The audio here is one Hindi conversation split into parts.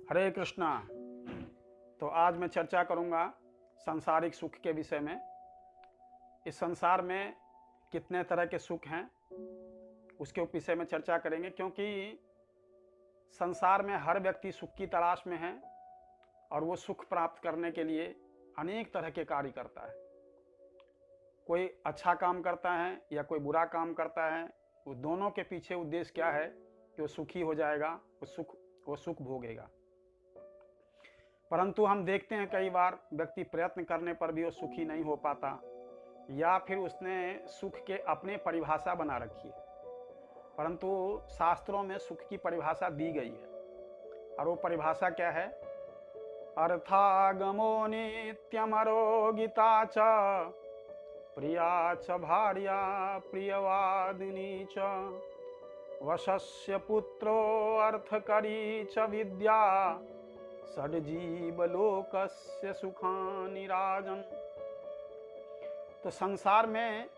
हरे कृष्णा। तो आज मैं चर्चा करूंगा सांसारिक सुख के विषय में। इस संसार में कितने तरह के सुख हैं उसके विषय में चर्चा करेंगे, क्योंकि संसार में हर व्यक्ति सुख की तलाश में है और वो सुख प्राप्त करने के लिए अनेक तरह के कार्य करता है। कोई अच्छा काम करता है या कोई बुरा काम करता है, वो दोनों के पीछे उद्देश्य क्या है कि वो सुखी हो जाएगा, वो सुख भोगेगा। परंतु हम देखते हैं कई बार व्यक्ति प्रयत्न करने पर भी वो सुखी नहीं हो पाता, या फिर उसने सुख के अपने परिभाषा बना रखी है। परंतु शास्त्रों में सुख की परिभाषा दी गई है, और वो परिभाषा क्या है? अर्थागमो नित्यमरो गीता च प्रिया च भार्या प्रियवादिनी च वशस्य पुत्रो अर्थकरी च विद्या षड्जीवलोकस्य सुखानि राजन्। तो संसार में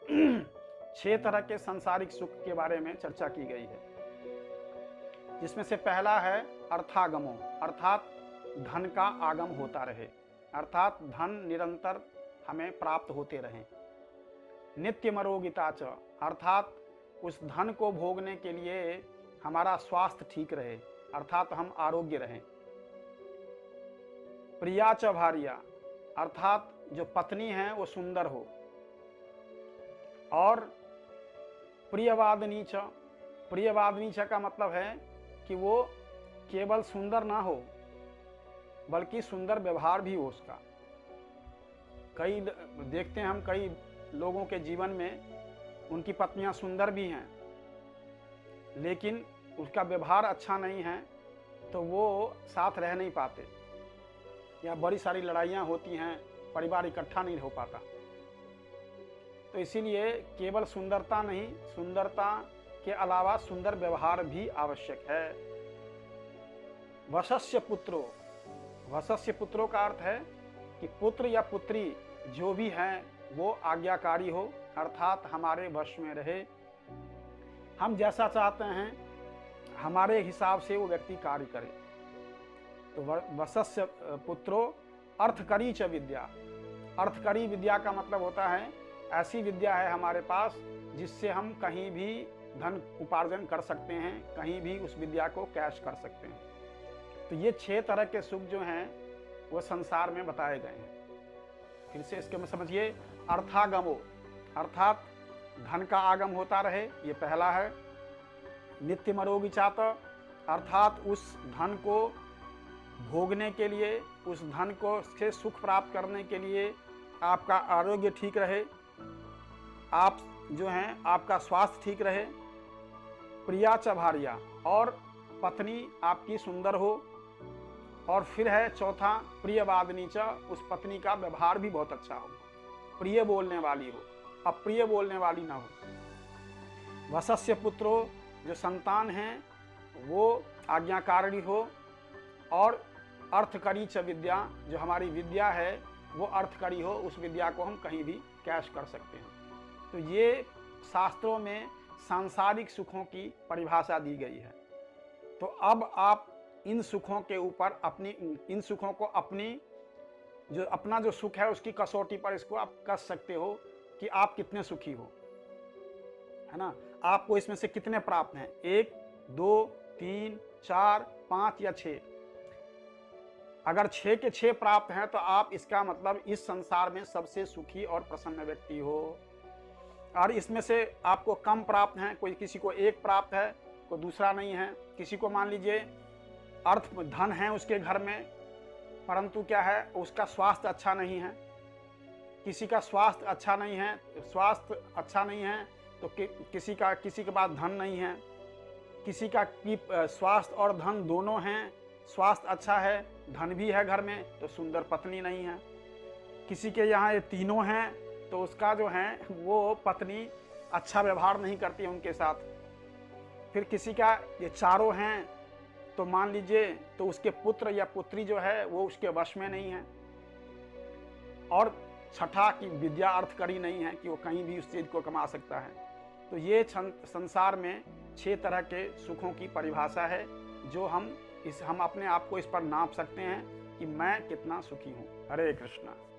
6 तरह के सांसारिक सुख के बारे में चर्चा की गई है, जिसमें से पहला है अर्थागमो, अर्थात धन का आगम होता रहे, अर्थात धन निरंतर हमें प्राप्त होते रहे। नित्यमरोगिता च, अर्थात उस धन को भोगने के लिए हमारा स्वास्थ्य ठीक रहे, अर्थात हम आरोग्य रहें। प्रिया च भार्या, अर्थात जो पत्नी है वो सुंदर हो। और प्रियवादिनी च, प्रियवादिनी च का मतलब है कि वो केवल सुंदर ना हो बल्कि सुंदर व्यवहार भी हो उसका। कई देखते हैं हम, कई लोगों के जीवन में उनकी पत्नियां सुंदर भी हैं, लेकिन उसका व्यवहार अच्छा नहीं है तो वो साथ रह नहीं पाते, या बड़ी सारी लड़ाइयाँ होती हैं, परिवार इकट्ठा नहीं हो पाता। तो इसीलिए केवल सुंदरता नहीं, सुंदरता के अलावा सुंदर व्यवहार भी आवश्यक है। वशस्य पुत्रो, वशस्य पुत्रों का अर्थ है कि पुत्र या पुत्री जो भी हैं वो आज्ञाकारी हो, अर्थात हमारे वश में रहे। हम जैसा चाहते हैं हमारे हिसाब से वो व्यक्ति कार्य करे। तो वशस्य पुत्रो अर्थकरी च विद्या, अर्थकरी विद्या का मतलब होता है ऐसी विद्या है हमारे पास जिससे हम कहीं भी धन उपार्जन कर सकते हैं, कहीं भी उस विद्या को कैश कर सकते हैं। तो ये 6 तरह के सुख जो हैं वो संसार में बताए गए हैं। फिर से इसके में समझिए, अर्थागमो, अर्थात धन का आगम होता रहे, ये पहला है। नित्यमरोगी चात, अर्थात उस धन को भोगने के लिए, उस धन को से सुख प्राप्त करने के लिए आपका आरोग्य ठीक रहे, आप जो हैं आपका स्वास्थ्य ठीक रहे। प्रिया च भार्या, और पत्नी आपकी सुंदर हो। और फिर है चौथा प्रियवादिनी च, उस पत्नी का व्यवहार भी बहुत अच्छा हो, प्रिय बोलने वाली हो, अप्रिय बोलने वाली ना हो। वशस्य पुत्रो, जो संतान हैं वो आज्ञाकारी हो। और अर्थकरी च विद्या, जो हमारी विद्या है वो अर्थकरी हो, उस विद्या को हम कहीं भी कैश कर सकते हैं। तो ये शास्त्रों में सांसारिक सुखों की परिभाषा दी गई है। तो अब आप इन सुखों के ऊपर इन सुखों को अपना जो सुख है उसकी कसौटी पर इसको आप कस सकते हो कि आप कितने सुखी हो, है ना। आपको इसमें से कितने प्राप्त हैं, 1, 2, 3, 4, 5 या 6। अगर 6 के 6 प्राप्त हैं तो आप इसका मतलब इस संसार में सबसे सुखी और प्रसन्न व्यक्ति हो। और इसमें से आपको कम प्राप्त हैं, कोई किसी को 1 प्राप्त है, कोई दूसरा नहीं है। किसी को मान लीजिए अर्थ धन है उसके घर में, परंतु क्या है उसका स्वास्थ्य अच्छा नहीं है। किसी का स्वास्थ्य अच्छा नहीं है, स्वास्थ्य अच्छा नहीं है तो किसी के पास धन नहीं है। किसी का स्वास्थ्य और धन दोनों हैं, स्वास्थ्य अच्छा है, धन भी है घर में, तो सुंदर पत्नी नहीं है। किसी के यहाँ ये तीनों हैं तो उसका जो है वो पत्नी अच्छा व्यवहार नहीं करती है उनके साथ। फिर किसी का ये चारों हैं तो मान लीजिए तो उसके पुत्र या पुत्री जो है वो उसके वश में नहीं है। और छठा की विद्या अर्थकरी नहीं है कि वो कहीं भी उस चीज को कमा सकता है। तो ये संसार में 6 तरह के सुखों की परिभाषा है जो हम हम अपने आप को इस पर नाप सकते हैं कि मैं कितना सुखी हूँ। हरे कृष्णा।